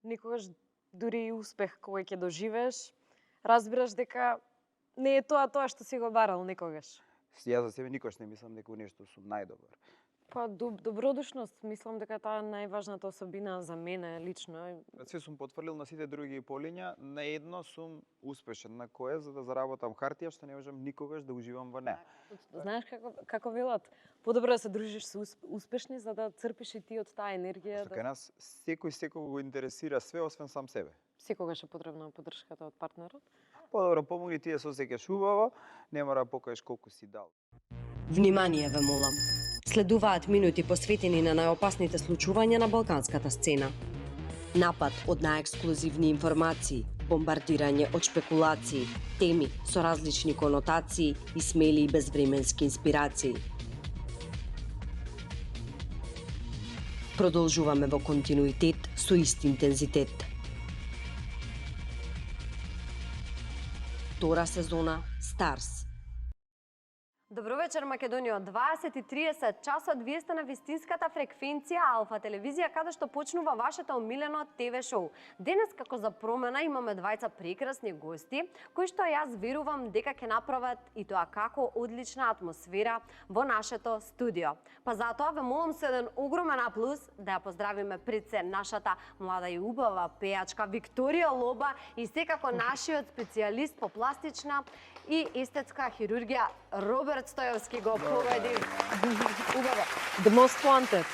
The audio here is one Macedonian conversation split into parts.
Никогаш дури и успех кој ќе доживееш, разбираш дека не е тоа што си го барал никогаш. Јас за себе никош не мислам дека нешто сум најдобар. Па добродушност, мислам дека таа е најважната особина за мене лично. Се сум потврлил на сите други полиња, на едно сум успешен, на кое за да заработам хартија што не можам никогаш да уживам во неа. Знаеш како велат, подобро да се дружиш со успешни за да црпиш и ти од таа енергија. Што кај нас секој го интересира све освен сам себе. Секогаш е потребна поддршката од партнерот. Подобро помогни ти да се осеќаш убаво, не мора да покажеш колку си дал. Внимание ве молам. Следуваат минути посветени на најопасните случувања на балканската сцена. Напад од најексклузивни информации, бомбардирање од шпекулации, теми со различни конотации и смели и безвременски инспирации. Продолжуваме во континуитет со ист интензитет. Втора сезона Старс. Добро вечер, Македонија. 20:30 часот вие сте на вистинската фреквенција Алфа телевизија, каде што почнува вашето омилено ТВ шоу. Денес, како за промена, имаме двајца прекрасни гости, кои што јас верувам дека ќе направат и тоа како одлична атмосфера во нашето студио. Па затоа ве молам со еден огромен аплауз да ја поздравиме пред се нашата млада и убава пејачка Викторија Лоба и секако нашиот специјалист по пластична и естетска хирургија Роберт Стојовски го победи. Убаво. The most wanted.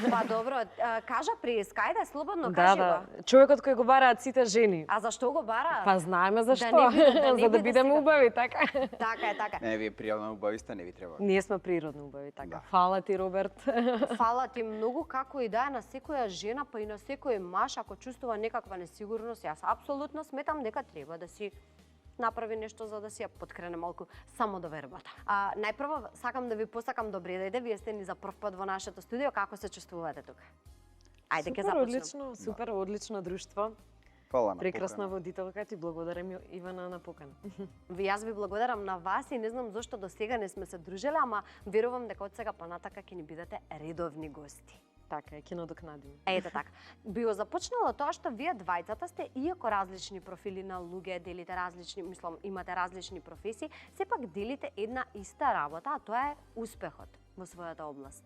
Па добро, кажа прес, кајде слободно Да, кажи да. Човекот кој го бараат сите жени. А зашто го бара? Па знаеме зашто. не За да биде бидеме сега. убави, така. Така е, така. Не, вие пријавно убави сте, не ви треба. Ние сме природно убави, така. Да. Фала ти, Роберт. Фала ти многу, како и да е на секоја жена, па и на секој маж, ако чувствува некаква несигурност, јас апсолутно сметам дека треба да си направи нешто за да си ја подкрене малку самодовербата. Најпрво сакам да ви посакам добре дојде, вие сте ни за прв пат во нашето студио, како се чувствувате тука? Ајде ќе Супер, започнем. одлично, супер, одлично друштво. Фала на Прекрасна покана. водителка, ти благодарам Ивана на покана. Јас ви благодарам на вас и не знам зошто до сега не сме се дружеле, ама верувам дека од сега понатака ќе ни бидете редовни гости. Така е, ќе надокнадиме. Ете така. Би го започнало тоа што вие двајцата сте, иако различни профили на луѓе, делите различни, мислам, имате различни професии, сепак делите една иста работа, а тоа е успехот во својата област.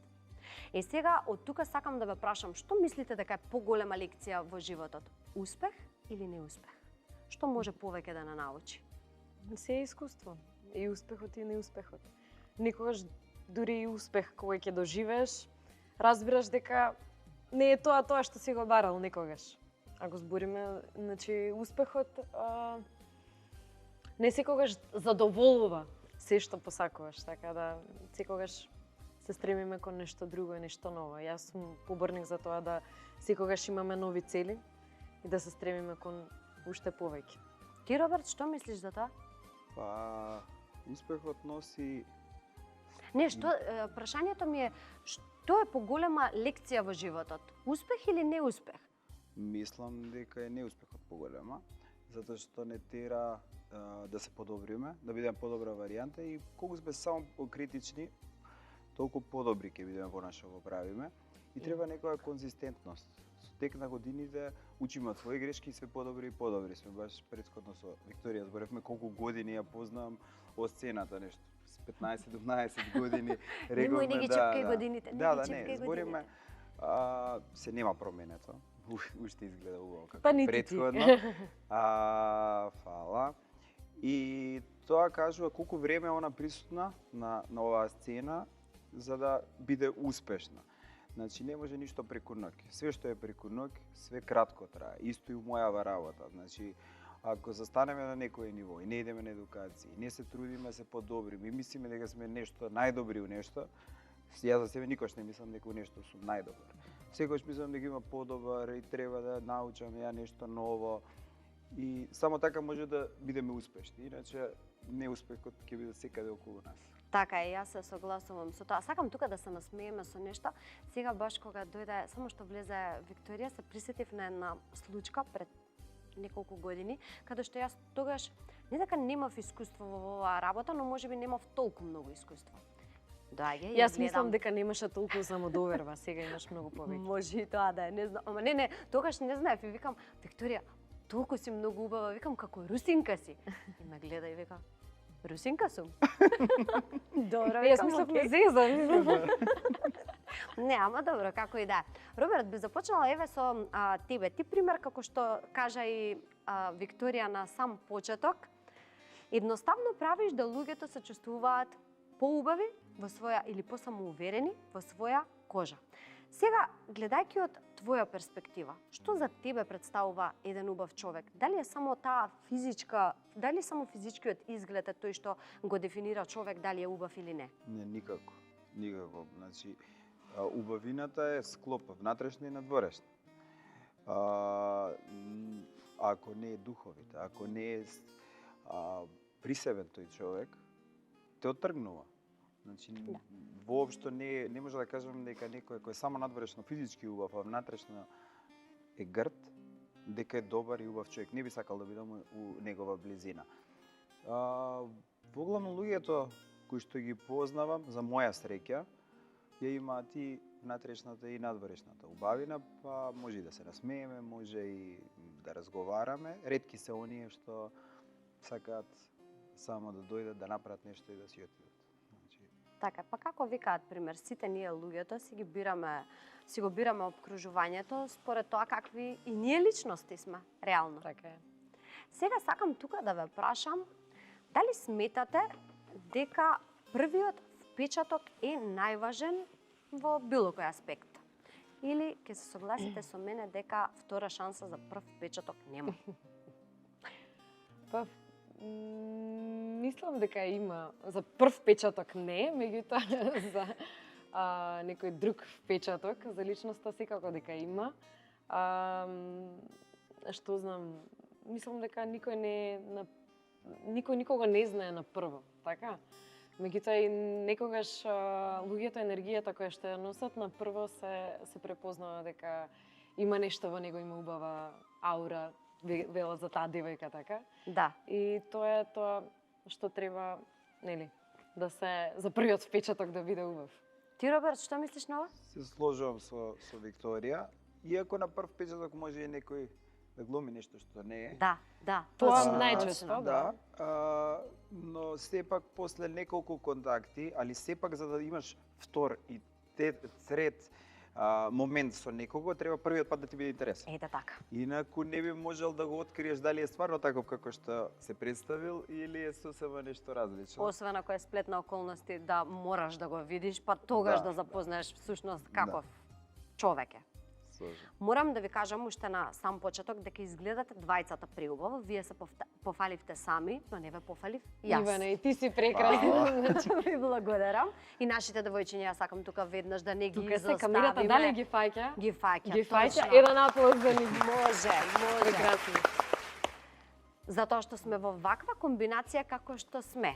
Сега од тука сакам да ве прашам, што мислите дека е поголема лекција во животот? Успех или неуспех? Што може повеќе да научи? Се е искуство. И успехот и неуспехот. Никогаш дури и успех кој ќе доживееш, разбираш дека не е тоа што си го барал никогаш. Ако збориме, значи успехот не секогаш задоволува се што посакуваш, така да секогаш се стремиме кон нешто друго и нешто ново. Јас сум поборник за тоа да секогаш имаме нови цели и да се стремиме кон уште повеќе. Ти, Роберт, што мислиш за тоа? Па, успехот носи... Не, што, прашањето ми е, што е поголема лекција во животот? Успех или неуспех? Мислам дека е неуспехот поголема, затоа што не тера да се подобриме, да бидеме подобра варијанта и колку сме само критични, толку подобри ќе бидеме во нашо го правиме. И треба некоја конзистентност. Со тек на годините учиме од своји грешки и све подобри и подобри сме. Баш претходно со Викторија зборевме колку години ја познавам од сцената нешто. С 15-12 години рековме Немој не ги чепкај годините, не ги чепкај збориме се нема променето. Уште изгледа убаво како Па нити претходно. Фала. И тоа кажува колку време она присутна на оваа сцена за да биде успешна. Значи не може ништо преку ноќ. Све што е преку ноќ, све кратко трае. Исто и мојава работа. Значи ако застанеме на некој ниво и не идеме на едукација, не се трудиме се подобриме и мислиме дека сме нешто најдобри у нешто, јас за себе никош не мислам дека у нешто сум најдобар. Секогаш мислам дека има подобар и треба да научам ја нешто ново и само така може да бидеме успешни. Иначе неуспехот ќе биде секаде околу нас. Така е, јас се согласувам со тоа. Сакам тука да се насмееме со нешто. Сега баш кога дојде, само што влезе Викторија, се присетив на една случка пред неколку години, каде што јас тогаш не дека немав искуство во оваа работа, но можеби немав толку многу искуство. Доаѓај, Јас мислам дека немаше толку самодоверба, сега имаш многу повеќе. Може и тоа да е, не знам. Ама не, тогаш не знаев и викам, Викторија, толку си многу убава, викам како русинка си. И ме гледа и вика, русинка сум. Добро, Јас мислам не зезам. Не, ама добро, како и да. Роберт, би започнала еве со тебе. Ти пример како што кажа и Викторија на сам почеток, едноставно правиш да луѓето се чувствуваат поубави во своја или посамоуверени во своја кожа. Сега, гледајќи од твоја перспектива, што за тебе представува еден убав човек? Дали е само таа физичка, дали само физичкиот изглед е тој што го дефинира човек дали е убав или не? Не, никако. Никако. Значи, убавината е склоп внатрешна и надворешна. Ако не е духовит, ако не е присебен тој човек, те оттргнува. Значи, воопшто не може да кажам дека некој кој е само надворешно физички убав, а внатрешно е грд, дека е добар и убав човек. Не би сакал да бидам у негова близина. Воглавно луѓето кои што ги познавам, за моја среќа, ја имаат и внатрешната и надворешната убавина, па може и да се насмееме, може и да разговараме. Ретки се оние што сакаат само да дојдат да направат нешто и да си отидат. Значи... Така, па како викаат пример, сите ние луѓето си го бираме обкружувањето според тоа какви и ние личности сме, реално. Така е. Сега сакам тука да ве прашам, дали сметате дека првиот впечаток е најважен во било кој аспект? Или ќе се согласите со мене дека втора шанса за прв впечаток нема? Па, мислам дека има за прв впечаток не, меѓутоа за некој друг впечаток за личноста секако дека има. Што знам, мислам дека никој никога не знае на прво, така? Меѓутоа и некогаш луѓето енергијата која што ја носат на прво се препознава дека има нешто во него, има убава аура, велат за таа девојка, така? Да. И тоа е тоа што треба, нели, да се за првиот впечаток да биде убав. Ти, Роберт, што мислиш на ова? Се сложувам со Викторија, иако на прв впечаток може и некој да глуми нешто што не е. Да. Тоа точно, најчесто, точно. Да. Но сепак после неколку контакти, али сепак за да имаш втор и трет момент со некого, треба првиот пат да ти биде интересен. Ете така. Инаку не би можел да го откриеш дали е стварно таков како што се представил или е сосема нешто различно. Освен ако е сплет на околности да мораш да го видиш, па тогаш да запознаеш всушност каков човек е. Морам да ви кажам уште на сам почеток дека изгледате двајцата преубаво. Вие се пофаливте сами, но не ве пофалив јас. Иване, и ти си прекрасна. Значи ви благодарам. И нашите девојчиња ја сакам тука веднаш да не ги Тука се изоставиме. камерата дали ги фаќа? Ги фаќа. Ги фаќа. точно. Еден аплауз за нив. Може. Прекрасни. Затоа што сме во ваква комбинација како што сме.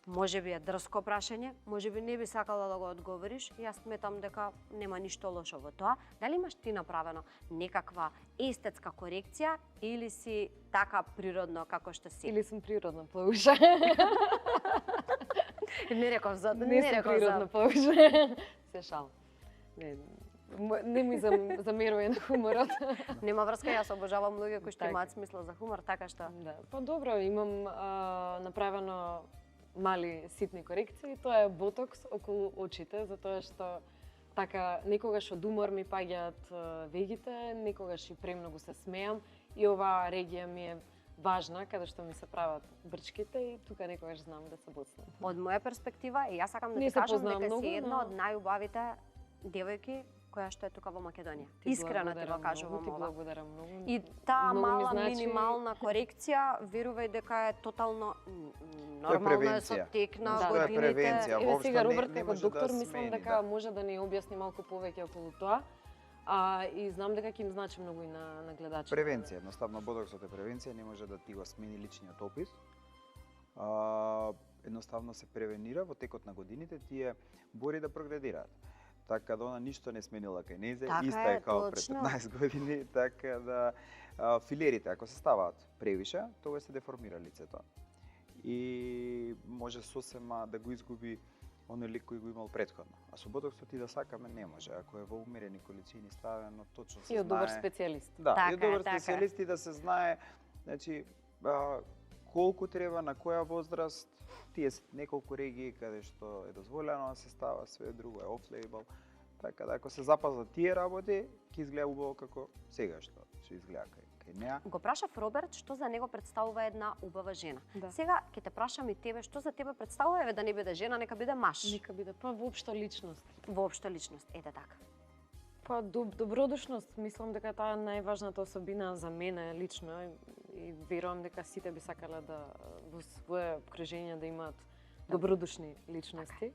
Може би е дрско прашање, може би не би сакала да го одговориш. Јас сметам дека нема ништо лошо во тоа. Дали имаш ти направено некаква естетска корекција или си така природно како што си? Или сум природна плауша. Не реков за Не сум природна плауша. Се шал. Не ми замерува на хуморот. Нема врска, јас обожавам луѓе кои што Така. имаат смисла за хумор, така што. Да, па добро, имам направено мали ситни корекции, тоа е ботокс околу очите, затоа што така некогаш од умор ми паѓаат вегите, некогаш и премногу се смеам и оваа регија ми е важна каде што ми се прават брчките и тука некогаш знам да се боцнам. Од моја перспектива, и јас сакам да Не ти се кажам познавам дека многу, си една но- од најубавите девојки која што е тука во Македонија. Ти Искрено ти го благодарам кажувам многу, ти ова. благодарам многу. И таа Многу ми мала значи- минимална корекција, верувај дека е тотално Тоа е нормално е со превенција. тек на Да. Тоа е годините. превенција. Еве воопшто сега не- Роберт не како може доктор да мислам смени, дека може да ни објасни малку повеќе околу тоа. И знам дека ќе им значи многу и на гледачите. Превенција, едноставно ботоксот е превенција, не може да ти го смени личниот опис. Едноставно се превенира во текот на годините, тие бори да прогредираат. Така да она ништо не сменила кај незе, Така иста е, е као пред точно. 15 години, така да филерите ако се ставаат превише, тоа се деформира лицето. И може сосема да го изгуби оној лик кој го имал претходно. А со ботоксот и да сакаме не може, ако е во умерени количини ставено, точно се знае. И од добар специјалист. Да, Така и од добар така е. специјалист и да се знае, значи, колку треба, на која возраст, тие се неколку регии каде што е дозволено да се става, све друго е off-label. Така да ако се запазат тие работи, ќе изгледа убаво како сега што изгледа кај неа. Го прашав Роберт што за него представува една убава жена. Да. Сега ќе те прашам и тебе што за тебе представува, еве да не биде жена, нека биде маж. Нека биде па воопшто личност. Воопшто личност, ете така. Па добродушност, мислам дека таа е најважната особина за мене лично и верувам дека сите би сакале да во свое окружение да имаат добродушни личности.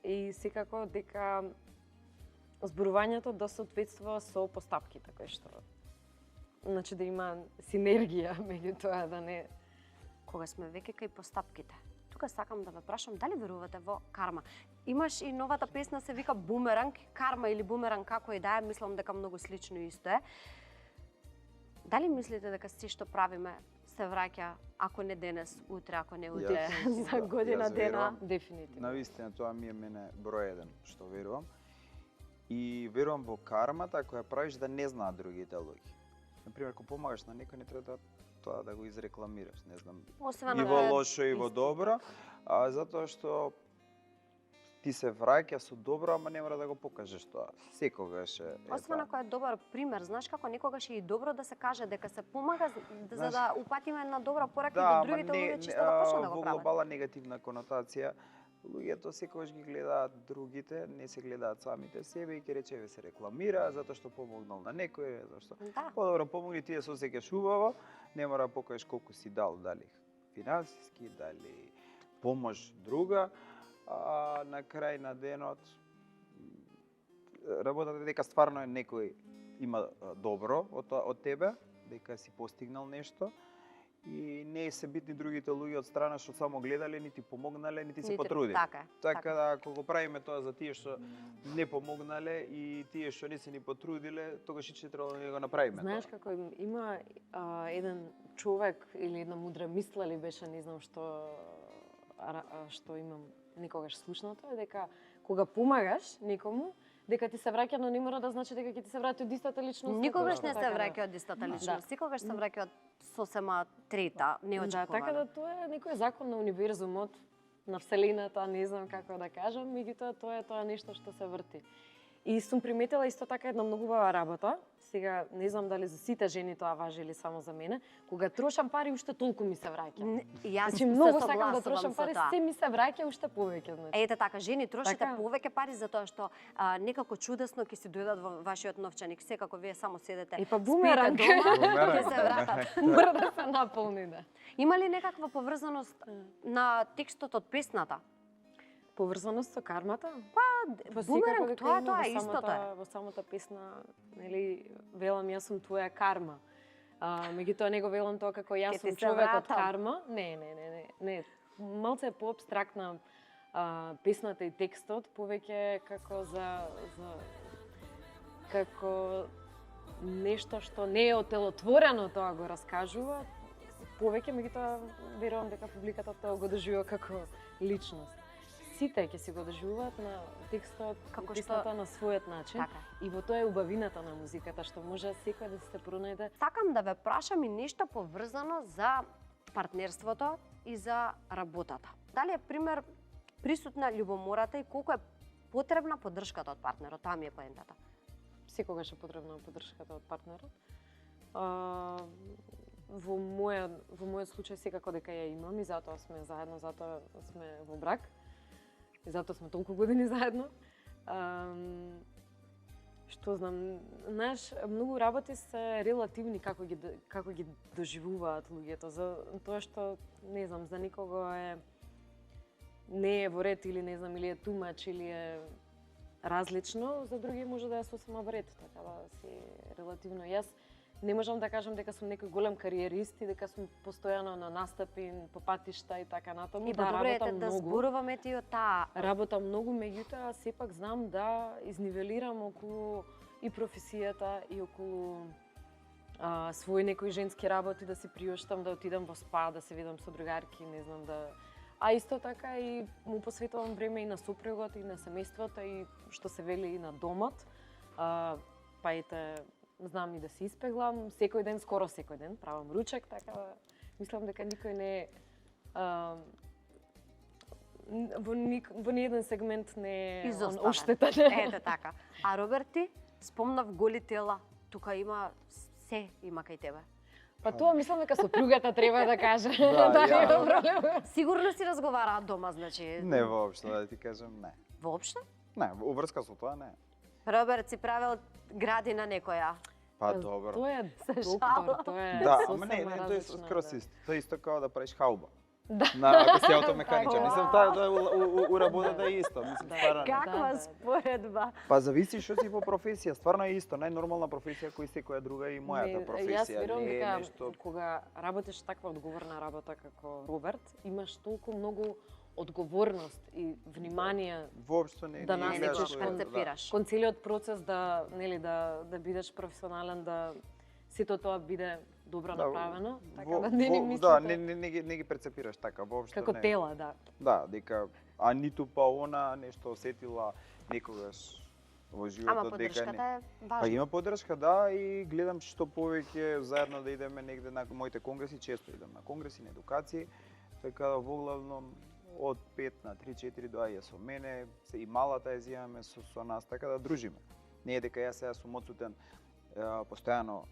И секако дека зборувањето да соодветствува со постапките кои што значи да има синергија меѓу тоа, да не Кога сме веќе кај постапките, тука сакам да ве прашам дали верувате во карма. Имаш и новата песна се вика Бумеранг, карма или бумеранг како и да е, мислам дека многу слично исто е. Дали мислите дека се што правиме се враќа, ако не денес, утре, ако не утре, за година Јас дена? верувам. дефинитивно. Навистина тоа ми е мене број еден што верувам. И верувам во кармата која правиш да не знаат другите луѓе. Например, ако помагаш на некој, не треба да тоа да го изрекламираш, не знам. Освен И ако во е лошо и во истина. добро, затоа што ти се враќа со добро, ама не мора да го покажеш тоа. Секогаш е Освен тоа. ако е добар пример, знаеш како некогаш е и добро да се каже дека се помага за Знаеш, да упатиме една добра порака Да, и до ама другите луѓе не, чисто да почнат да го во прават. глобална негативна конотација, луѓето секогаш ги гледаат другите, не се гледаат самите себе и ќе рече се рекламира затоа што помогнал на некој, зашто Да. подобро помогни ти да се осеќаш убаво, не мора да покажеш колку си дал, дали финансиски, дали помош друга, а на крај на денот работата е дека стварно е некој има добро од тебе, дека си постигнал нешто и не се битни другите луѓе од страна што само гледале, нити помогнале, нити се потрудиле. Така е. Така да, ако го правиме тоа за тие што не помогнале и тие што не се ни потрудиле, тогаш и требало да го направиме. Знаеш тоа. како има еден човек или една мудра мисла ли беше, не знам што имам некогаш слушнато, е дека кога помагаш некому, дека ти се враќа, но не мора да значи дека ќе ти се врати од истата личност. Никогаш не се Така да. враќа од истата личност, Да. секогаш се враќа од сосема трета, Да, неочекувана. така да тоа е некој закон на универзумот, на вселената, не знам како да кажам, меѓутоа тоа е тоа нешто што се врти. И сум приметила исто така една многу убава работа. Сега не знам дали за сите жени тоа важи или само за мене. Кога трошам пари, уште толку ми се враќа. Јас Значи многу се сакам да согласувам трошам со пари, тоа. се ми се враќа уште повеќе, значи. Ете така, жени трошите Така. повеќе пари затоа што некако чудесно ќе си дојдат во вашиот новчаник, секако вие само седете. И па спите бумеранг. дома, Бумеранг. ќе се вратат. Мора да се наполни, да. Има ли некаква поврзаност на текстот од песната? Поврзаност со кармата? Бумеранг, дека тоа има е во истото е. Во самата песна, нели, велам јас сум твоја карма. Меѓутоа не го велам тоа како јас Ке ти сум се човек од вратам. карма. Не. Малце е поабстрактна песната и текстот, повеќе како за како нешто што не е отелотворено, тоа го раскажува. Повеќе, меѓутоа верувам дека публиката тоа го доживува како личност. Сите ќе си го доживуваат на текстот, Како и песната што- на својот начин. Така. И во тоа е убавината на музиката, што може секој да се пронајде. Сакам да ве прашам и нешто поврзано за партнерството и за работата. Дали е пример присутна љубомората и колку е потребна поддршката од партнерот? Таа ми е поентата. Секогаш е потребна поддршката од партнерот. Во мојот случај секако дека ја имам и затоа сме заедно, затоа сме во брак. И затоа сме толку години заедно. Што знам, знаеш, многу работи се релативни како ги доживуваат луѓето, за тоа што не знам, за никого не е во ред или не знам, или е тумач или е различно, за други може да е сосема во ред, така да си релативно. Јас не можам да кажам дека сум некој голем кариерист и дека сум постојано на настапи, по патишта и така натаму. И добро е да зборуваме ти од таа. Работам многу, меѓутоа сепак знам да изнивелирам околу и професијата и околу своји некои женски работи, да си приуштам, да отидам во спа, да се видам со другарки, не знам, да А исто така и му посветувам време и на сопругот, и на семејството, и што се вели и на домот. Па ете, знам и да се испеглам, секој ден, скоро секој ден, правам ручек, така да мислам дека никој не е во ниеден сегмент не е оштетен. Ете така. А Роберт, ти спомнав голи тела, тука има се има кај тебе. Па тоа мислам дека сопругата треба да каже. Да, нема проблем. Сигурно си разговараат дома, значи. Не воопшто, да ти кажам, не. Воопшто? Не, уврска со тоа не. Роберт си правил гради на некоја. Па добро. Тоа е Се доктор, тоа е Да, сосема ама не, тоа е различна, скроз да. исто. Тоа е исто како да правиш хауба. Да. Ако си аутомеханичар. Така. Мислам, тоа у работата е исто. Мислам, Да. стварно. Каква Да. споредба. Па зависи што си во професија. Стварно е исто. Најнормална професија кој секоја друга и мојата Јас професија. верувам Не е дека нешто. кога работиш таква одговорна работа како Роберт, имаш толку многу одговорност и внимание Воопшто не да не Не изгледаш го наследиш тоа, перцепираш. кон целиот процес да да бидеш професионален, да сето тоа биде добро Да, направено, така во- да не ни во- мислите Да, не ги перцепираш така, воопшто како не. тела, да. Да, дека а ниту па она нешто осетила некогаш во Ама животот дека не. поддршката е Па важна. има поддршка, да, и гледам што повеќе заедно да идеме негде на моите конгреси, често идам на конгреси, на едукации, така да воглавном од 5 на 3-4 доаѓа со мене, се и малата ја зимаме со нас, така да дружиме. Не е дека јас сега сум одсутен постојано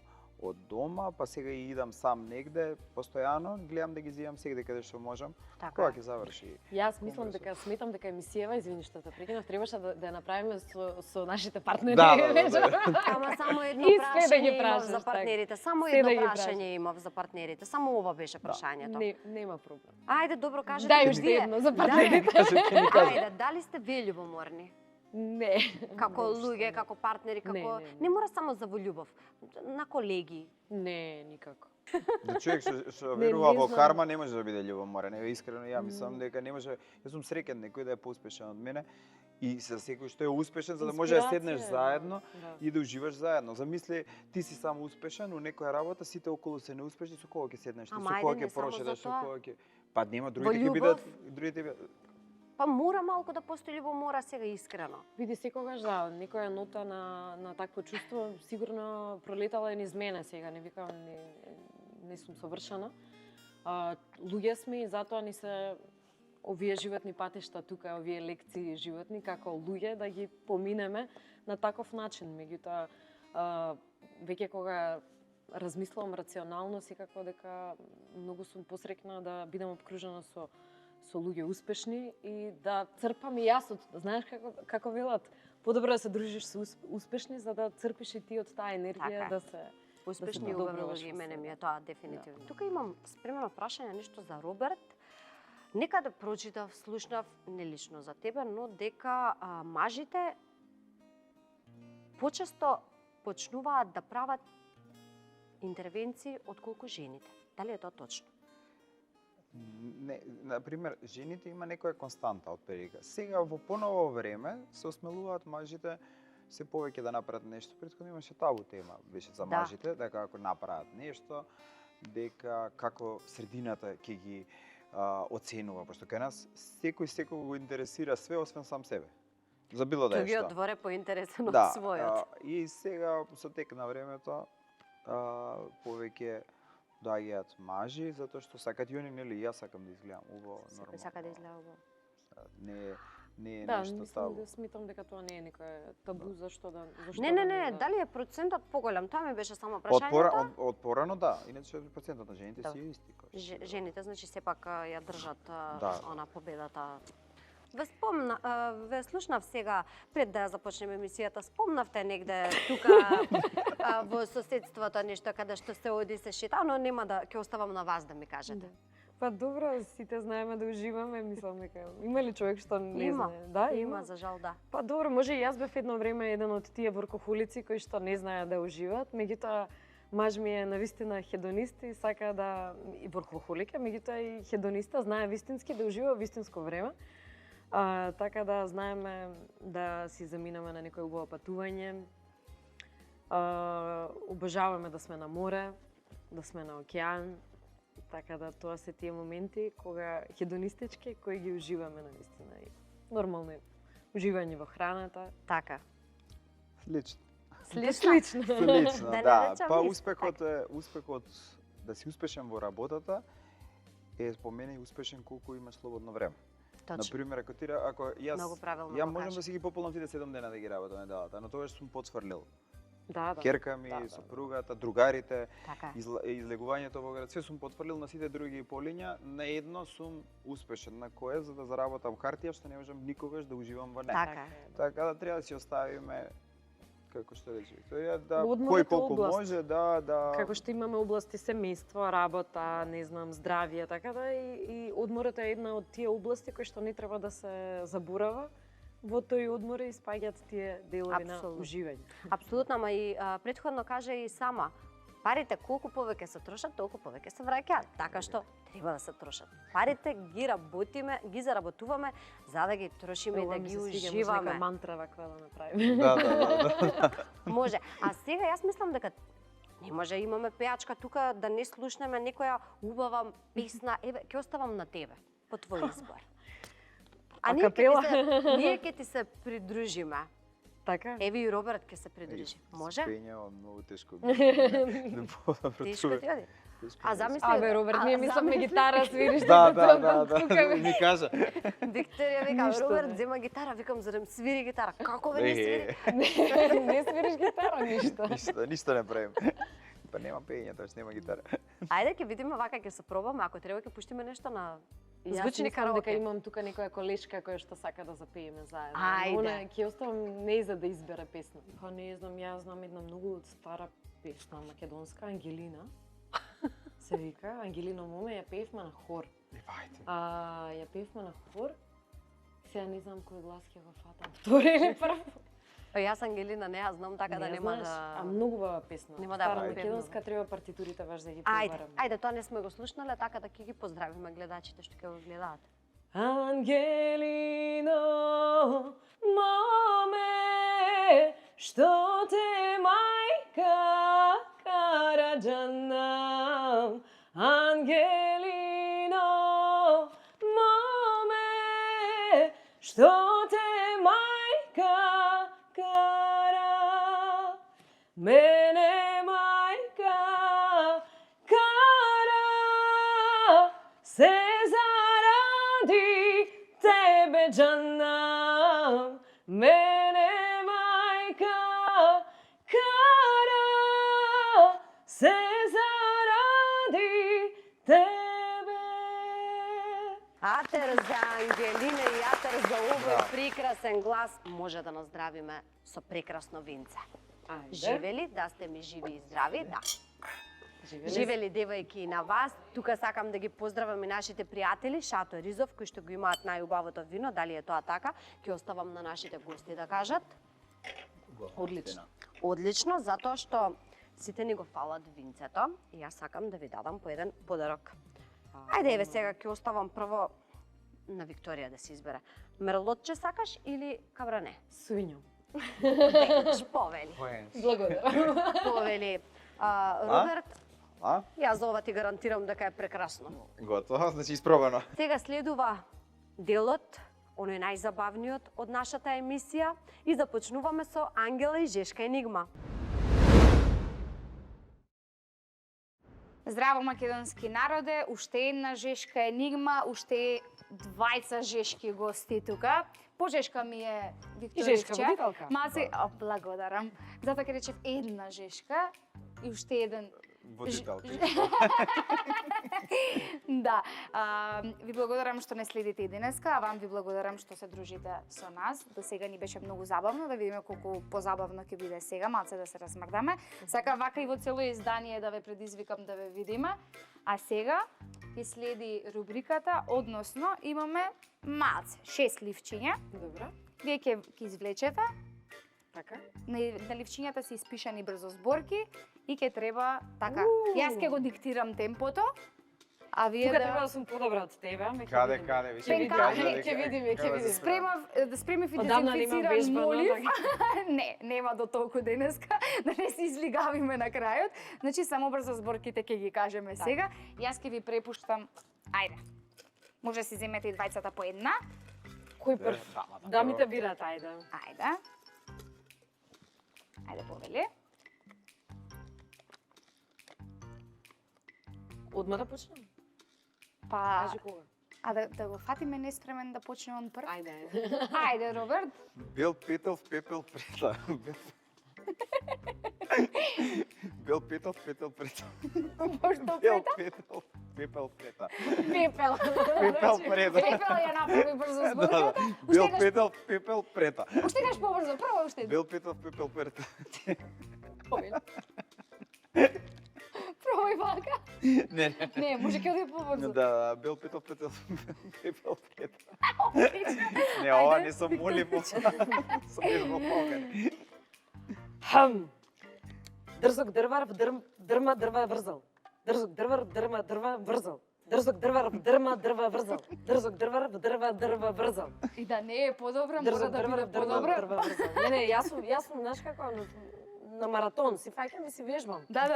од дома, па сега и идам сам негде, постојано, гледам да ги зимам сегде каде што можам, Така кога е. ќе заврши. Јас мислам Конгресот. дека сметам дека емисијава, извини што те прекинав, требаше да ја направиме со нашите партнери. Да. Ама само едно И све да ги прашање имав прашаш, за така. партнерите. Само Све едно да ги прашање прашаш. имав за партнерите. Само ова беше прашањето. Нема проблем. Ајде, добро, кажете Дај ми уште вие. едно за Да. партнерите. Ајде, дали сте вие љубоморни? Не. Како Воопшто луѓе, не. како партнери, како Не. не мора само за во љубов, на колеги. Не, никако. Да човек што Не, верува не во знам. карма не може да биде љубоморен. Ево искрено ја мислам дека не може. Јас сум среќен некој да е поуспешен од мене и за секој што е успешен за да може да седнеш Инспирација, заедно да. и да уживаш заедно. Замисли, ти си само успешен у некоја работа, сите околу се неуспешни, со кого ќе седнеш, ти Ама со ајде, кого не ќе само прошеташ, за со тоа. кого ќе Па нема другите ќе љубов? бидат другите Па мора малку да постои љубомора сега искрено. Види секогаш да, некоја нота на такво чувство сигурно пролетала и низ мене сега, не викам не сум совршена. Луѓе сме и затоа ни се овие животни патишта тука, овие лекции животни како луѓе да ги поминеме на таков начин. Меѓутоа веќе кога размислувам рационално, секако дека многу сум посреќна да бидам обкружена со луѓе успешни и да црпам и јас од, знаеш како велат, подобро да се дружиш со успешни за да црпиш и ти од таа енергија Така е. да се Успешни и подобруваш убави луѓе, во мене ми себе. е тоа дефинитивно. Тука имам спремено прашање нешто за Роберт. Некаде прочитав, слушнав, не лично за тебе, но дека мажите почесто почнуваат да прават интервенции отколку жените. Дали е тоа точно? Не, на пример, жените има некоја константа од перика. Сега во поново време се осмелуваат мажите се повеќе да направат нешто. Претходно имаше табу тема, беше за Да. мажите, дека ако направат нешто, дека како средината ќе ги оценува, пошто кај нас секој го интересира све освен сам себе. За било да Тој е ги што. одворе поинтересен од Да, својот. и сега со тек на времето повеќе доаѓаат мажи затоа што сакат и они, нели, јас сакам да изгледам убаво, нормално. Секој сака да изгледа убаво. Не е Да, нешто мислам табу. да сметам дека тоа не е некој табу, зашто да Не, дали е процентот поголем? Тоа ми беше само прашањето. Од порано да, иначе процентот на жените Да. си е исти. кој што е. Жените, значи, сепак ја држат Да. она победата. Ве слушнав сега, пред да ја започнеме емисијата, спомнавте негде тука во соседството нешто каде што се оди се шета, но нема да ќе оставам на вас да ми кажете. Па добро, сите знаеме да уживаме, мислам дека има ли човек што не Има, знае? Да, Има, за жал, да. Па добро, може и јас бев едно време еден од тие воркохолици кои што не знаеа да уживаат, меѓутоа маж ми е навистина хедонист и сака да и воркохолик е, меѓутоа и хедониста знае вистински да ужива вистинско време. Така да знаеме да си заминаме на некој убаво патување. Обожаваме да сме на море, да сме на океан. Така да тоа се тие моменти кога хедонистички кои ги уживаме навистина и нормално уживање во храната. Така. Слично. Слично. Слично, Да не да. речам Па исто, успехот да си успешен во работата е по мене и успешен колку имаш слободно време. Точно. Например, ако јас Многу правилно ја го можам кажа. да си ги пополнам тие 7 дена да ги работам неделата, но тогаш сум потсврлил. Да. Керка ми, Да. сопругата, другарите, Така. излегувањето во град, све сум потфрлил на сите други полиња, на едно сум успешен, на кое за да заработам хартија што не можам никогаш да уживам во неа. Така. Така да треба да си оставиме како што рече Викторија, да Одморите кој колку област. може да Како што имаме области семејство, работа, не знам, здравје, така да и одморот е една од тие области кои што не треба да се заборава. Во тој одмор и спаѓаат тие делови на Апсолутно. уживање. Апсолутно, ама и претходно кажа и сама. Парите колку повеќе се трошат, толку повеќе се враќаат. Така што треба да се трошат. Парите ги работиме, ги заработуваме за да ги трошиме и да ги уживаме. Нека мантра ваква да направиме. да. Може. А сега јас мислам дека не може имаме пејачка тука да не слушнеме некоја убава песна. Еве, ќе оставам на тебе по твој избор. А ние капела? ние ќе ти се придружиме. Така? Еви и Роберт ќе се придружи. Може? Пења многу тешко. Да подобро Тешко ти оди. Тешко А ми е. замисли. Абе, Роберт, ние мислам гитара свириш. Да, тука бе. ми кажа. Викторија вика, Ништо Роберт не. зема гитара, викам зарем свири гитара. Како бе не свири? Не свириш гитара, ништо. Ништо не правим. Па нема пење, тоа што нема гитара. Ајде ќе видиме вака, ќе се пробаме, ако треба ќе пуштиме нешто на Јас звучни мислам дека караоке. имам тука некоја колешка која што сака да запееме заедно. Ајде. Она ќе оставам не за да избере песна. Па не знам, јас знам една многу стара песна македонска, Ангелина. Се вика, Ангелино моме, ја пеевме на хор. Ливајте. Ја пеевме на хор. Сега не знам кој глас ќе го фатам. Втори или прв? Па јас Ангелина не ја знам, така да Не нема знаеш, да. А многу бава песна. Нема да Стара ја македонска, треба партитурите баш да ги Ајде, пребараме. ајде, тоа не сме го слушнале, така да ќе ги поздравиме гледачите што ќе го гледаат. Ангелино, моме, што те мајка Караджана. Ангелино, моме, што те мајка кара. Мене мајка кара, се заради тебе џана. Мене мајка кара, се заради тебе. Атер за Ангелина и атер за овој Да. прекрасен глас, може да наздравиме со прекрасно винце. Живели, да сте ми живи и здрави, да. Живели девојки и на вас. Тука сакам да ги поздравам и нашите пријатели, Шато Ризов, кои што го имаат најубавото вино, дали е тоа така, ќе оставам на нашите гости да кажат. Одлично. Одлично, затоа што сите ни го фалат винцето и јас сакам да ви дадам по еден подарок. Ајде, еве сега ќе оставам прво на Викторија да се избере. Мерлотче сакаш или кабране? Свињо. Беч, повели. Благодарам. Повели. Роберт, А? јас за ова ти гарантирам дека е прекрасно. Готово, значи испробано. Сега следува делот, оној најзабавниот од нашата емисија и започнуваме со Ангела и Жешка енигма. Здраво македонски народе, уште една жешка енигма, уште двајца жешки гости тука. Пожешка ми е И жешка Викторивче. водителка. Мази, благодарам. Затоа ќе речев една жешка и уште еден. Водителка. Да, ви благодарам што не следите и денеска, а вам ви благодарам што се дружите со нас. До сега ни беше многу забавно, да видиме колку позабавно ќе биде сега, малце да се размрдаме. Сака вака и во цело издание да ве предизвикам да ве видиме. А сега ќе следи рубриката, односно имаме малце, 6 ливчиња. Добро. Вие ќе извлечете, Така. на ливчињата се испишани брзо зборки и ќе треба така. Јас ќе го диктирам темпото А вие Тука треба да да сум подобра од тебе, ме Каде, видиме. више ми Пенка, кажа не, дека... ќе видиме, треба ќе да се видиме. справи. да спремив и Одамна немам дезинфициран вежбано, молив. така. Не, нема до толку денеска, да не се излигавиме на крајот. Значи, само брзо зборките ќе ги кажеме сега. Јас ќе ви препуштам, ајде. Може да си земете и двајцата по една. Кој прв? Дамите бират, ајде. Ајде. Ајде, повели. Одма да почнем? Па, Кажи кога. а да го фатиме неспремен да почне он прв? Ајде. Ајде, Роберт. Бел петел в пепел прета. Бел петел в пепел прета. Пошто Бел прета? петел, пепел прета. Пепел. Пепел прета. Пепел ја направи брзо Да, зборката. Бел петел в пепел прета. Уште еднаш побрзо, прво уште. Бел петел в пепел прета. Пробај вака. Не, Не, може ќе оди побрзо. Да, бел петел петел пепел прета. Не, Ајде, ова не сум молив. Сум избал помагани. Хм. Дрзок дрвар в дрма дрва врзал. Дрзок дрвар дрма врзал. Дрзок дрвар в дрма врзал. Дрзок дрвар в дрва врзал. И да не е подобра, мора Дрзок да дрвар биде в дрма подобра. врзал. Не, јас сум, знаеш како, на маратон, си фаќам и си вежбам. Да.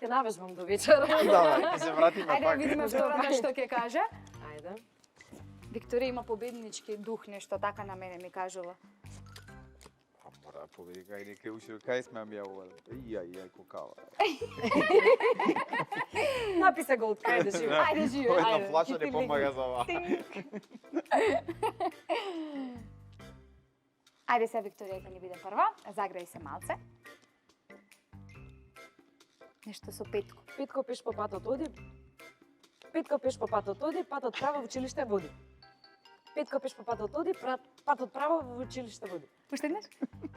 Ќе навежбам до вечера. Давај, ќе се вратиме Ајде пак. видиме втората што ќе каже. Ајде. Викторија има победнички дух, нешто така на мене ми кажува. Мора да победи, кај нека уши, кај сме ја ова? Јај, кокава. Написа го од кај да живе. Ајде живе. Една ајде, флаша не китили. помага за ова. Ајде се Викторија ќе ни биде прва. Заграј се малце. Нешто со Петко. Петко пеш по патот оди. Петко пеш по патот оди, патот право во училиште води. Петко пеш по патот оди, патот право во училиште води. Уште еднаш?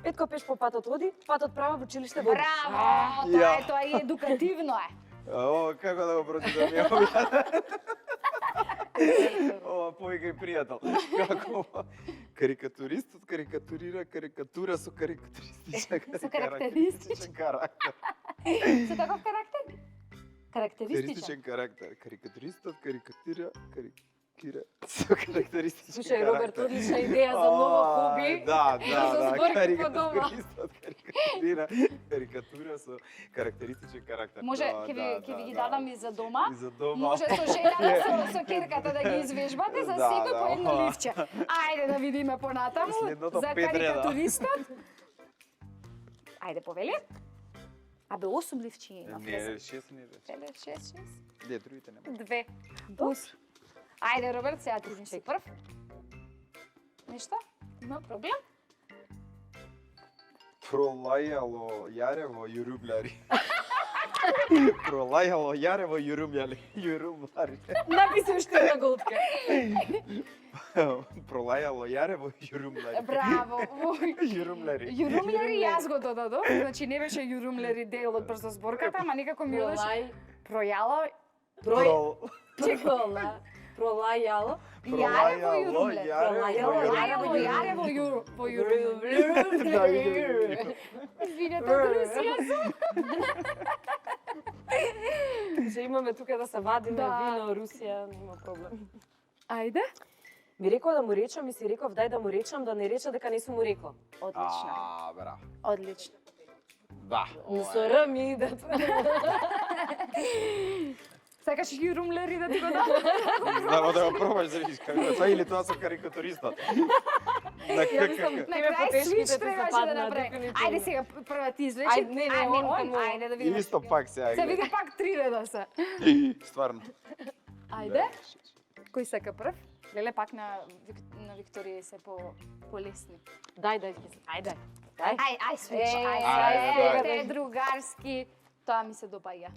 Петко пеш по патот оди, патот право во училиште води. Браво! Ја. Тоа е едукативно е. О, како да го прочитам ја ова? Ова повика и пријател. Како ова? Карикатуристот карикатурира карикатура со карикатуристичен Со карактеристичен карактер. Со таков карактер? Карактеристичен. Карактеристичен карактер. Карикатуристот карикатура со карактеристичен Слушај, Роберт, одлична идеја за ново хоби. Да, За зборки по дома. Карикатуристот карикатурира карикатура со карактеристичен карактер. Може, Да, ќе ви ги дадам и за дома. И за дома. Може со желјата со керката да ги извежбате за Да, секој по да. едно ливче. Ајде да видиме понатаму Следното за 5 реда. карикатуристот. Ајде повели. Абе 8 ливчи има. Не, 6 не е. 6. Не, другите нема. 2. Плюс. Ајде Роберт, сега ти си прв. Нешто? Има проблем? Пролајало јарево јурумљари. Пролајало јарево јурумљари. Написи уште една голтка. Пролајало јарево јурумљари. Браво. Јурумљари. Јурумлери јас го додадов. Значи не беше јурумлери дел од брзо зборката, ама некако ми одеше. Пролај. Пројало Пролајало. јарево јурумлер. Јарево јурумлер. Извинете, од Русија сум. Че имаме тука да се вадиме Да. вино, Русија, нема проблем. Ајде. Ми рекол да му речам и си реков дај да му речам, да не рече дека не сум му рекла. Одлично. Браво. Одлично. Да. Со Р ми идат. Сакаш јурумлери да ти го дам? Да го пробаш да видиш како тоа или тоа со карикатуристот. На Јас На Тебе крај потешките свич ти требаше да западнаа, направи. дефинитивно. Ајде сега прва ти извлечи. Ајде, не, он таму. Ајде да видиме. Исто пак сега. Се види пак 3 реда се. Стварно. Ајде. Кој сака прв? Леле пак на Викторија се полесни. Дај, ајде. Дај. Ај, свич. Ајде, Те другарски. Тоа ми се допаѓа.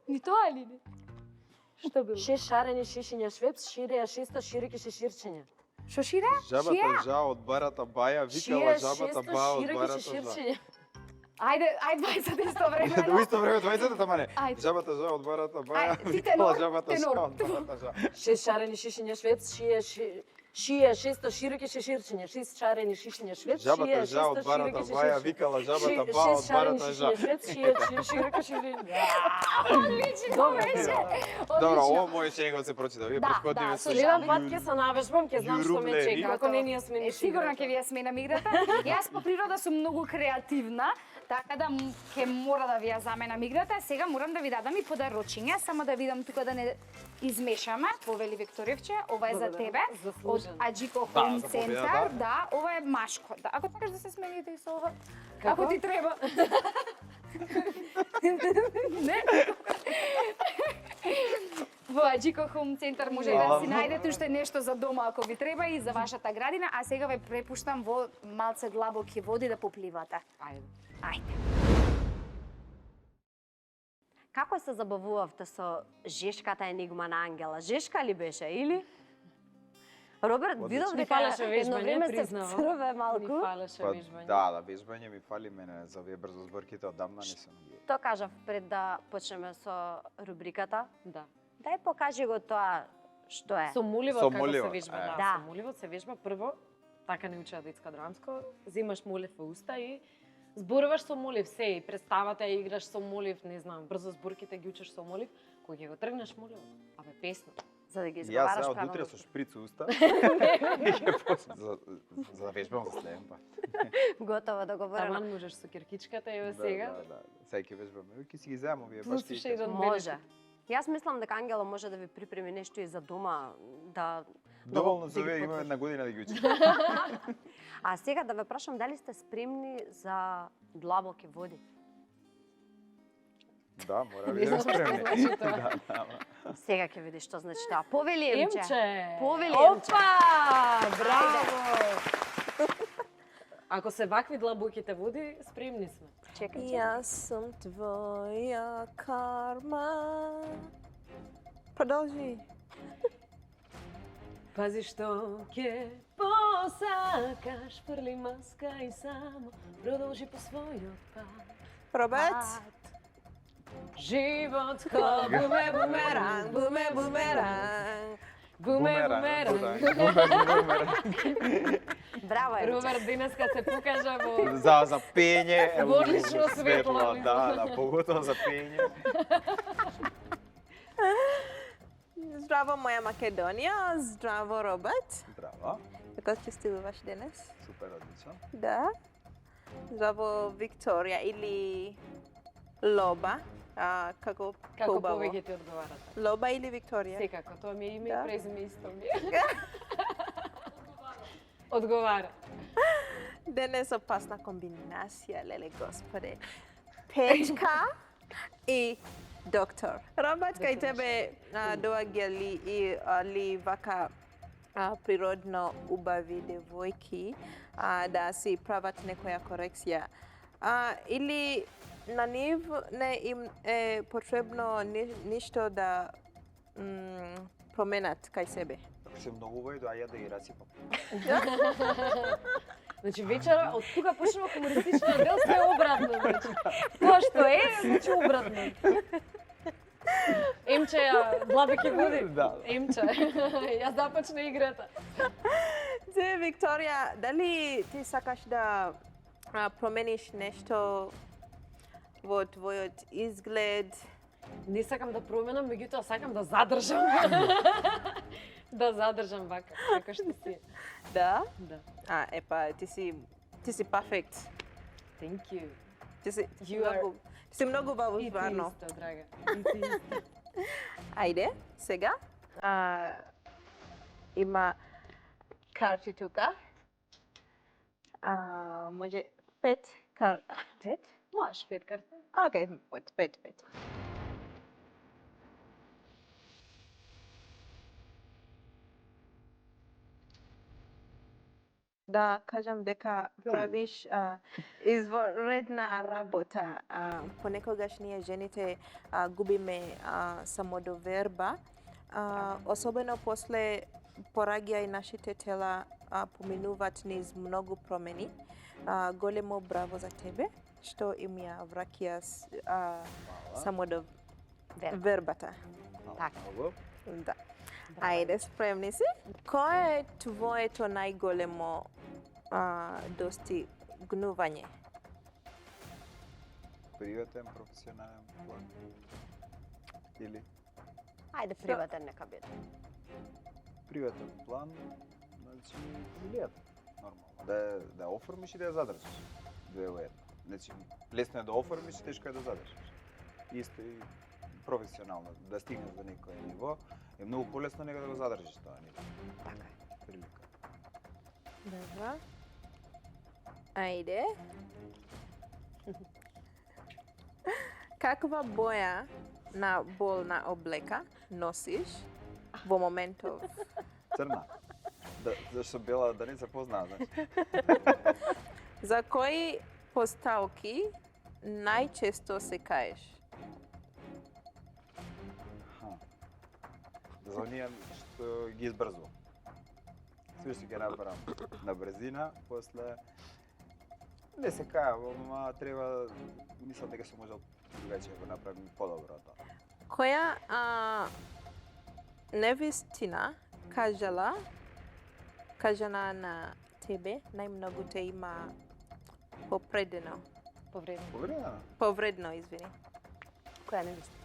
Ни тоа ли не? Што било? 6 шарени шишиња швепс, ширеја 600 ширеки шиширчиња. Што шире? Жабата жа од барата баја, викала жабата баа од барата жа. шиширчиња. Ајде, 20 исто време. До исто време 20 тамане. Ајде. Жабата жа од барата баја, Ајде, ти викала тенор, жабата жа тенор. од барата жа. 6 шарени шишиња швепс, шие 600 широки шеширчиња, 6 шарени шишиња швед, шие Жабата жа 600 од барата широки баја шишиња. викала жабата ба од барата жа. Швед, шие широки шишиња. Добро, ово можеше него се прочита. Вие претходниве се Следен пат ќе се навежбам, ќе знам што ме чека. Ако не, ние сме Сигурно ќе ви ја сменам играта. Јас по природа сум многу креативна, така да ќе мора да ви ја заменам играта. Сега морам да ви дадам и подарочиња, само да видам тука да не измешаме. Повели Викториевче, ова е за тебе од Аџико Хоум за Центар. победа, Да, ова е машко. Да, ако сакаш да се смените и со ова. Како? Ако ти треба. Не. Во Аџико Хоум Центар може да си најдете уште нешто за дома ако ви треба и за вашата градина, а сега ве препуштам во малце длабоки води да попливате. Ајде. Ајде. Како се забавувавте со жешката енигма на Ангела? Жешка ли беше или? Роберт, видов Ми дека фалеше едно вежбање, време се признавам. црве Ми малку. фалеше вежбање. Да, вежбање ми фали мене за овие брзо зборките одамна не сум ги. Тоа кажав пред да почнеме со рубриката. Да. Дај покажи го тоа што е. Сомоливот како се Сомоливот, вежба, е. да. Да. Сомоливот се вежба прво, така не учеа детска драмско, земаш молив во уста и зборуваш со молив се и представата ја играш со молив, не знам, брзо зборките ги учиш со молив, кога ќе го тргнеш моливот, абе песна. За да ги Јас изговараш сега од правилно. утре со шприц у уста. За да вежбам за следен пат. Готово договорено. Таман можеш со киркичката и сега. Да. Сега ќе вежбаме. Ќе си ги земам овие баш Пустиш тие. еден Може. Јас мислам дека Ангела може да ви припреми нешто и за дома, да Доволно да за ги овие имаме потврди. една година да ги учим. А сега да ве прашам дали сте спремни за длабоки води? Да, мора Не би да знам што спремни. значи тоа. Да, да. Сега ќе видиш што значи тоа. Повели Емче. Емче. Повели Емче. Опа! Браво! Ако се вакви длабоките води, спремни сме. Чекај. Јас сум твоја карма. Продолжи. Пази што ќе посакаш, фрли маска и само продолжи по својот пат. Роберт. Живот ко буме бумеранг, буме бумеранг, буме бумеранг. Браво Емче. Роберт денеска се покажа во За пење, Во одлично светло. Да, поготово за пење. Здраво моја Македонија, здраво Роберт. Браво. Како честилуваш денес? Супер, одлично. Да. Здраво Викторија или Лоба. Како како поубаво? повеќе ти одговарат. Лоба или Викторија? Секако, тоа ми е име Да. и презиме исто ми е. Одговара. Денес опасна комбинација, леле господе. Печка и доктор. Роберт, кај тебе доаѓа ли вака природно убави девојки да си прават некоја корекција? Или на нив не им е потребно ништо да променат кај себе? Ако се многу убави, доаѓа да ги расипам. Значи вечера од тука почнува хумористичниот дел, се обратно, значи. Тоа што е, значи обратно. Емче ја длабоки води. Да. Емче. Јас започна играта. Зе, Викторија, дали ти сакаш да промениш нешто во твојот изглед? Не сакам да променам, меѓутоа сакам да задржам. Да задржам вака, како што си. Да? Да. Епа, ти си перфект. Thank you. Ти си You are- многу, ти си многу баву И ти стварно. исто, драга. И ти исто. Ајде, сега. Има карти тука. Може 5 карти. 5? Можеш пет карта. Окей, 5. Да кажам дека правиш изворедна работа. Понекогаш ние жените губиме самодоверба, особено после пораѓај нашите тела поминуваат низ многу промени. Големо браво за тебе што им ја враќа самодовербата. Така. Да. Ајде, спремни си? Кој е твоето најголемо достигнување? Приватен, професионален план. Или Ајде, приватен нека биде. приватен план, значи фамилијата, нормално. Да ја оформиш и да ја задржиш. Две во едно. Значи, лесно е да оформиш и тешко е да задржиш. Исто и професионално, да стигнеш до некој ниво, е многу полесно него да го задржиш тоа ниво. Така е. Прилика. Добро. Ајде. Каква боја на болна облека носиш во моментов? Црна. Зашто бела да не се познаа, значи. За кои поставки најчесто се каеш? За оние што ги избрзувам. Све што ќе направам на брзина, после не се кајам, ама треба, мислам дека се можел другачи го направим подобро тоа. Која невистина кажана на тебе најмногу те има повредено? Повредно. Повредно, извини. Која не висти?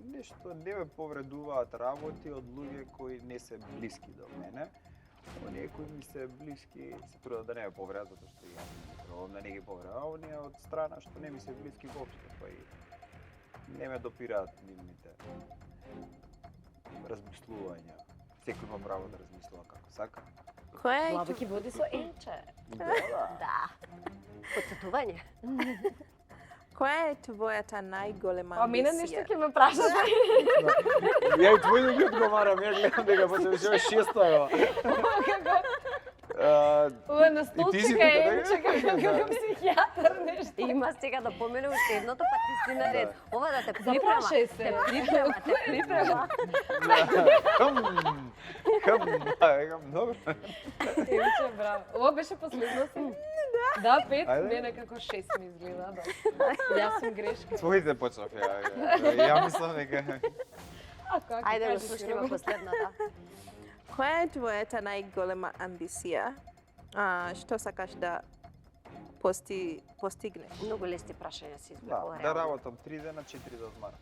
Нешто не ме повредуваат работи од луѓе кои не се блиски до мене. Оние кои ми се блиски се трудат да не ме повредат, затоа што јас не пробувам да не ги повредам. А оние од страна што не ми се блиски воопшто, па и не ме допираат нивните размислувања. Секој има право да размислува како сака. Која е Слабо ќе води со Емче. Да. Подсетување. Која е твојата најголема А мене амбиција? нешто ќе ме прашаш. Ја и твој да ги одговарам, ја гледам дека почнеш шесто ева. Ова на И ти столчека си е тука, Емче да? како психијатар нешто. Има сега да помене уште едното, па ти си наред. Ова да те припрема. Запрашај се. Те припрема. Викам, добро. Емче, браво. Ова беше последно си? Да, 5, Ајде. мене како 6 ми изгледа, да. Јас сум грешка. Твоите почнав ја мислам дека А како? Ајде го кажи, слушнеме Сиро. последната. Која е твојата најголема амбиција? Што сакаш да постигнеш? Многу лесни прашања си избрала. да работам 3 дена, 4 да одмарам.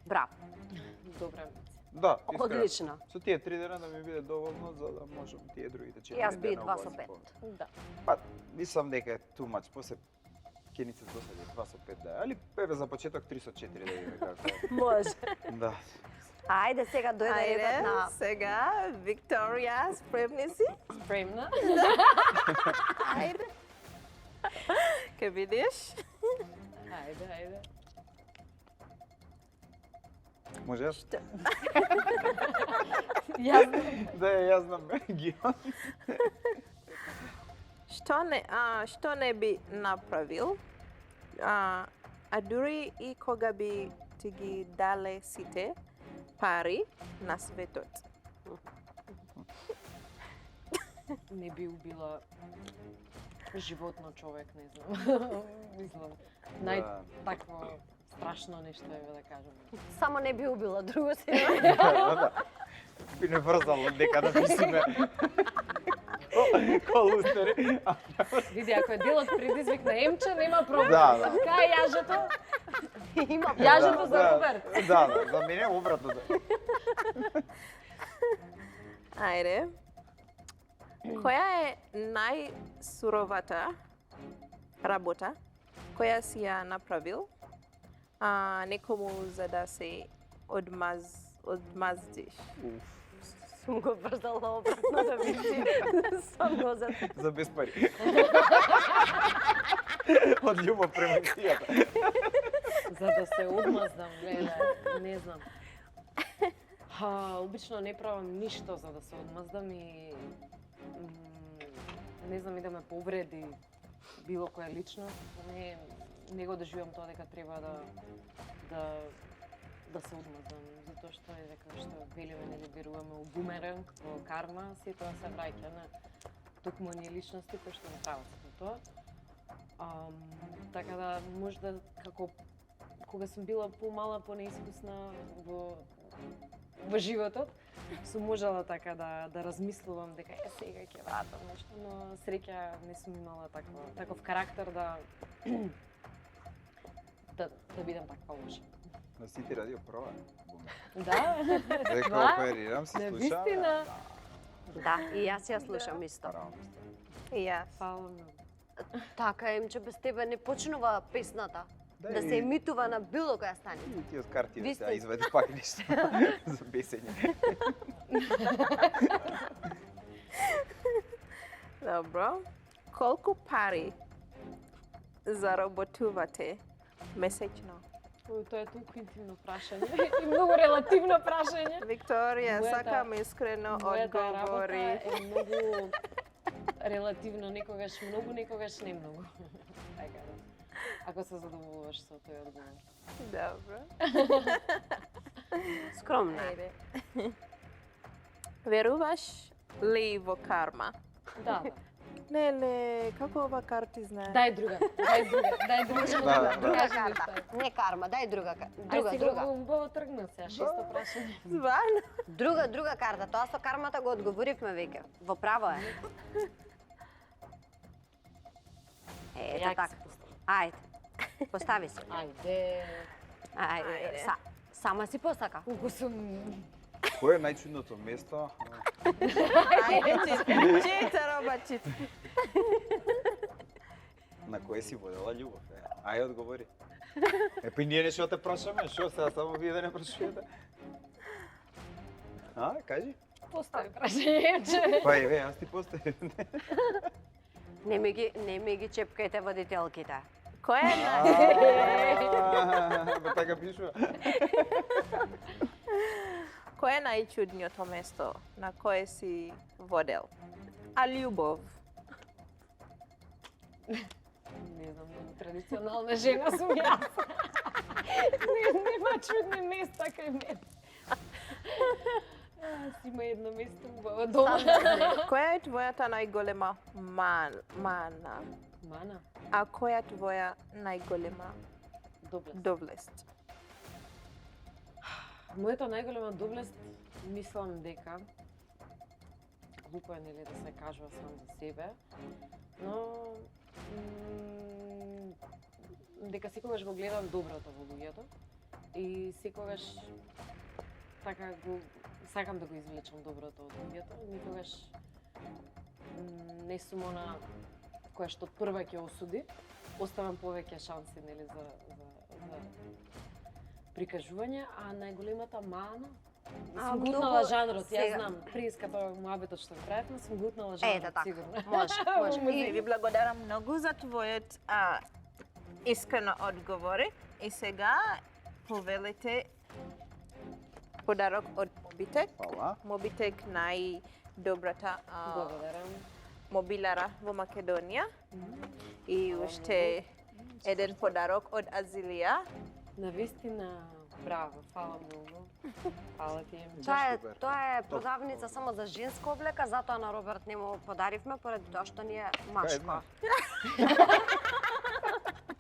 Браво. Добра амбиција. Да, искрено. Одлично. Со тие 3 дена да ми биде доволно за да можам тие другите 4 Јас би дена 2 со го 5. изполнам. Да. Па, мислам дека е too much, после ќе ни се досади 2 со 5 да. Али еве за почеток 3 со 4 да видиме како е. Може. Да. Ајде сега дојде редот на сега, Викторија, спремни си? Спремна. Ајде. Ке видиш? Ајде. Може јас? Јас Да, јас знам Гион. Што не би направил, а дури и кога би ти ги дале сите пари на светот? не би убила животно човек, не знам. Мислам, такво страшно нешто е да кажам. само не би убила друго си. Да. Би не врзало дека да мислиме. Колустери. Види, ако е дел од предизвик на Емче, нема проблем. Да. Кај јажето? Има Јажето за Роберт. Да, за мене е обратно. Ајде. Која е најсуровата работа која си ја направил некому за да се одмаздиш? Сум го врзала обратно да види со нозете. За без пари. Од љубов према кијата. За да се одмаздам, не знам. Обично не правам ништо за да се одмаздам и не знам и да ме повреди било која личност. Не го доживам тоа дека треба да се одмаздам, затоа што е дека што велиме, нели веруваме у бумеранг, во карма, се тоа се враќа на токму оние личности кои што не прават тоа. Така да можда како кога сум била помала, понеискусна во животот, сум можела така да размислувам дека сега ќе вратам нешто, но среќа не сум имала таков карактер да бидам таква лоша. На сите радио прва. Да. Дека оперирам, се слуша. Навистина. Да, и јас ја слушам исто. И јас. Фала многу. Така Емче, без тебе не почнува песната. Да се емитува на било која стани. И ти од карти Ви да сте- извади пак нешто за бесење. Добро. Колку пари заработувате месечно? Тоа е толку интимно прашање и многу релативно прашање. Викторија, Мојата- сакам искрено Мојата работа одговори. е многу релативно, некогаш многу, некогаш не многу. Така да. Ако се задоволуваш со тој одговор. Добро. Скромна. Ајде. Веруваш ли во карма? Да, да. Леле, како ова карти знае? Дај друга. Да, да. Друга карта. Не карма, дај друга. Друга. Друга. Убаво тргна сега, шесто прашање. Зван. Друга карта. Тоа со кармата го одговоривме веќе. Во право е. Ето Ја така. се поставам. Ајде. Постави се. Ајде. Ајде. Сама си посака. Колку сум... Кој е најчудното место? Ајде, чита роба, чита. На кое си водела љубов? Ај одговори. Па и ние нешто те прашаме, шо сега само вие да не прашувате? А, кажи. Постои прашање. Па еве, јас ти поставив. Не ми ги чепкајте водителките. Кој е Па така пишува. Кој е најчудното место на кое си водел? А љубов? Не знам, многу традиционална жена сум јас. Нема чудни места кај мене. Си има едно место убаво дома. Која е твојата најголема мана? Мана, А која е твоја најголема доблест. довлест? Мојата најголема доблест, мислам дека глупо е нели да се кажува сам за себе, но дека секогаш го гледам доброто во луѓето и секогаш така сакам да го извлечам доброто од луѓето, никогаш не сум она која што прва ќе осуди, оставам повеќе шанси нели за прикажување, а најголемата мана сум гутнала многу- жанрот, јас сега- знам, приската муабетот што го правевме, сум гутнала Ето жанрот, така. сигурно. Може. И ви благодарам многу за твојот искрено одговори. И сега повелете подарок од Мобитек. Фала. Мобитек најдобрата Благодарам. мобилара во Македонија. И уште еден подарок од Азилија. Навистина, браво, фала многу. Фала ти. Тоа е продавница само за женска облека, затоа на Роберт не му подаривме поради тоа што ни е машко.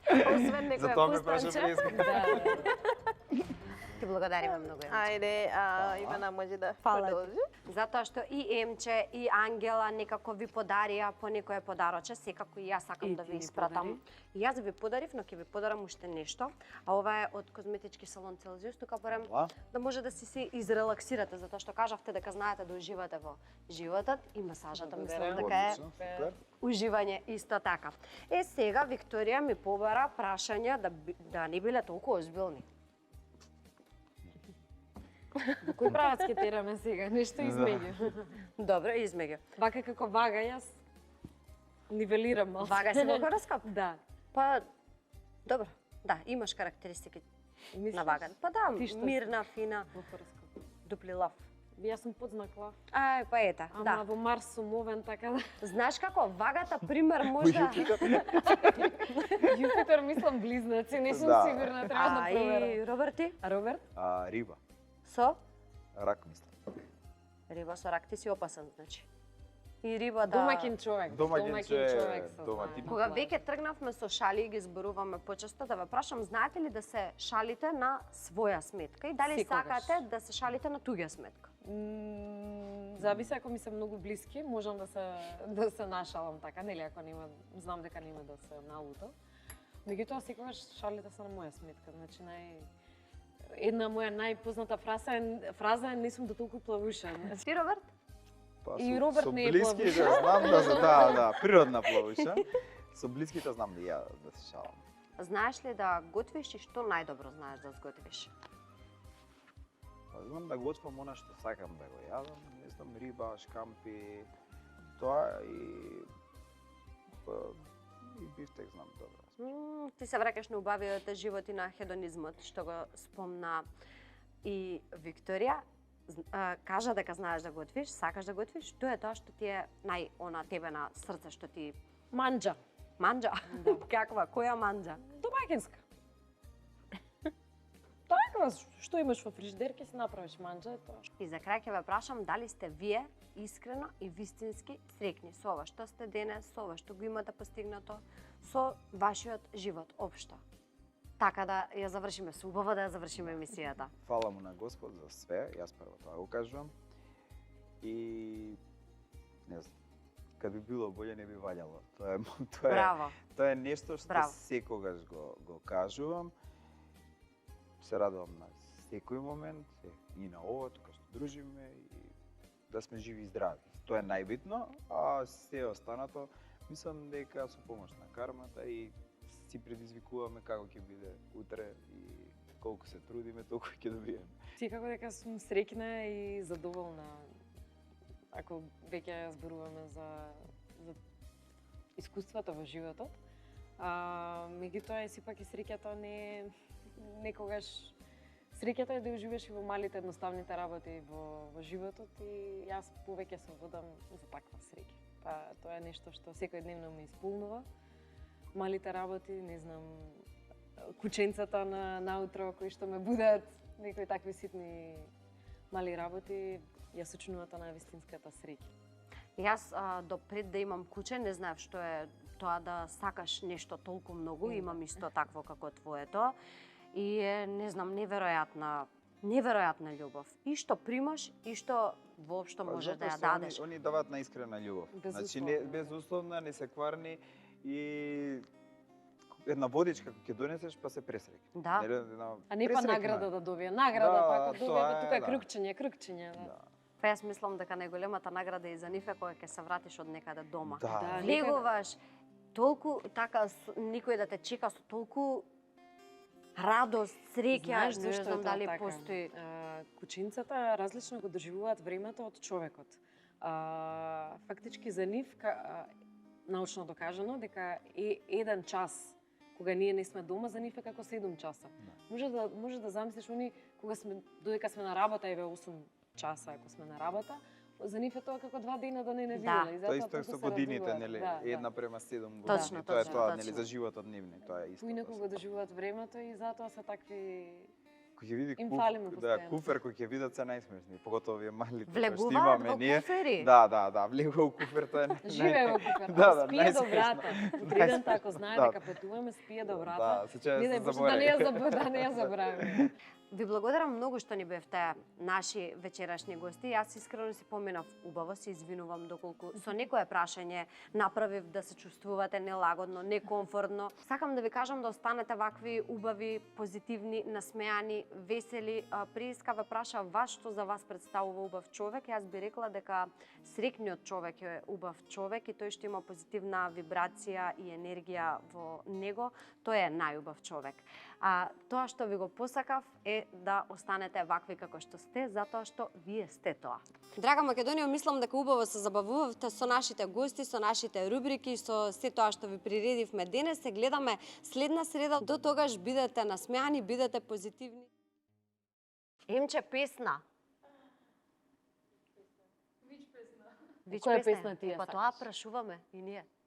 Освен некоја Затоа ме праша пустанче. преска. Да. Ти благодариме многу. Емче. Ајде, Ивана може да Фала ти. продолжи. Затоа што и Емче и Ангела некако ви подарија по некое подароче, секако и јас сакам И да ти ви ни испратам. И јас ви подарив, но ќе ви подарам уште нешто. А ова е од козметички салон Целзиус, тука барем Фала. да може да си се изрелаксирате, затоа што кажавте дека знаете да уживате во животот и масажата, мислам Благодарам. дека е Одлично, супер. уживање исто така. Сега Викторија ми побара прашања да не биле толку озбилни. Во кој правец ќе тераме сега? Нешто измеѓу. Добро, измеѓу. Вака како вага јас нивелирам малку. Вага си во хороскоп? Да. Па, добро. Да, имаш карактеристики Мислиш? на вага. Па да, Ти што си? мирна, фина, Во хороскоп. дупли лав. Јас сум подзнак лав. Ај, па ета, Ама да. во Марс сум овен, така да. Знаеш како, вагата пример можда... Јупитер мислам близнаци, не сум Да. сигурна, треба да проверам. и Роберти? А Роберт? Риба. Со? Рак мислам. Риба со рак, ти си опасен, значи. И риба да... Домаќин човек. Домаќин човек, се дома знае тип. на Кога плаж. веќе тргнавме со шали и ги зборуваме почесто, да ве прашам, знаете ли да се шалите на своја сметка и дали Секогаш. сакате да се шалите на туѓа сметка? Зависи ако ми се многу блиски, можам да се нашалам така, нели ако нема, знам дека нема да се налуто. Меѓутоа секогаш шалите се на моја сметка, значи една моја најпозната фраза е не сум до толку плавушен. Ти, Роберт? Па, И Роберт со не е блиските плавуша. знам да се да, природна плавуша. Со блиските знам и ја да се шалам. Знаеш ли да готвиш и што најдобро знаеш да сготвиш? Па знам да готвам она што сакам да го јадам, не знам, риба, шкампи, тоа и бифтек знам добро. Ти се враќаш на убавиот живот и на хедонизмот, што го спомна и Викторија. Кажа дека знаеш да готвиш, сакаш да готвиш, што е тоа што ти е она тебе на срце, што ти Манџа. манџа? Каква? Која манџа? Домаќинска. Таква, што имаш во фрижидер, ќе си направиш манџа, е тоа. И за крај ќе ве прашам дали сте вие искрено и вистински среќни со ова што сте денес, со ова што го имате постигнато, со вашиот живот општо. Така да ја завршиме, се убаво да ја завршиме емисијата. Фала му на Господ за све, јас прво тоа го кажувам. И не знам, кад би било боле не би валјало. Браво. Тоа е нешто што Браво. секогаш го кажувам. Се радувам на секој момент и на ова, тука што дружиме и да сме живи и здрави. Тоа е најбитно, а се останато мислам дека со помош на кармата и си предизвикуваме како ќе биде утре и колку се трудиме, толку ќе добиеме. Секако дека сум среќна и задоволна. Ако веќе зборуваме за искуството во животот, меѓутоа сепак и среќата не некогаш среќата е да уживаш и во малите едноставните работи во животот и јас повеќе се водам за таква среќа. Па тоа е нешто што секојдневно ме исполнува. Малите работи, не знам, кученцата наутро кои што ме будат, некои такви ситни мали работи, ја сочинуваат на вистинската среќа. Јас допред да имам куче, не знаев што е тоа да сакаш нешто толку многу, имам исто такво како твоето. И е, не знам, неверојатна љубов. И што примаш, и што воопшто можеш да ја дадеш. Они даваат на искрена љубов. Значи безусловна, не се кварни и една водичка кога ќе донесеш па се пресреќа. Да. А не па награда да добие. Награда па ако добие тука е кркчење, да. Па јас мислам дека најголемата награда е за нив е кога ќе се вратиш од некаде дома. Да. Влегуваш толку така никој да те чека со толку радост, среќа, не знам дали така? постои. Кучинцата различно го доживуваат времето од човекот. Фактички за нив, научно докажано, дека еден час кога ние не сме дома, за нив е како 7 часа. Може да замислиш они додека сме на работа, еве 8 часа ако сме на работа, за нив е тоа како 2 дена да не виделе. Тоа исто со годините, нели? 1:7 години. Точно, Тоа е точно, тоа, точно. нели, за животот нивни, тоа е исто. Поинаку го доживуваат времето и затоа се такви. Кој ќе види Им фалиме постојано. куфер кој ќе видат се најсмешни, поготово овие малите што Влегуваат имаме во ние. куфери? Да, влегува во куфер, тоа е. Живее во куфер, Да, спие до најсмешно. врата. Утредента ако знае Да. дека патуваме, спие до врата. Да, се чеја Не се дај Боже заборави. да не ја забравиме. Ви благодарам многу што ни бевте наши вечерашни гости. Јас искрено си поминав убаво, се извинувам доколку со некое прашање направив да се чувствувате нелагодно, некомфортно. Сакам да ви кажам да останете вакви убави, позитивни, насмеани, весели. Прииска ве праша вас што за вас представува убав човек. Јас би рекла дека среќниот човек е убав човек и тој што има позитивна вибрација и енергија во него, тој е најубав човек. Тоа што ви го посакав е да останете вакви како што сте, затоа што вие сте тоа. Драга Македонија, мислам дека убаво се забавувавте со нашите гости, со нашите рубрики, со се тоа што ви приредивме денес. Се гледаме следна среда. До тогаш бидете насмеани, бидете позитивни. Емче песна. Вич песна. Која песна ти ја Па сакаш? тоа прашуваме и ние.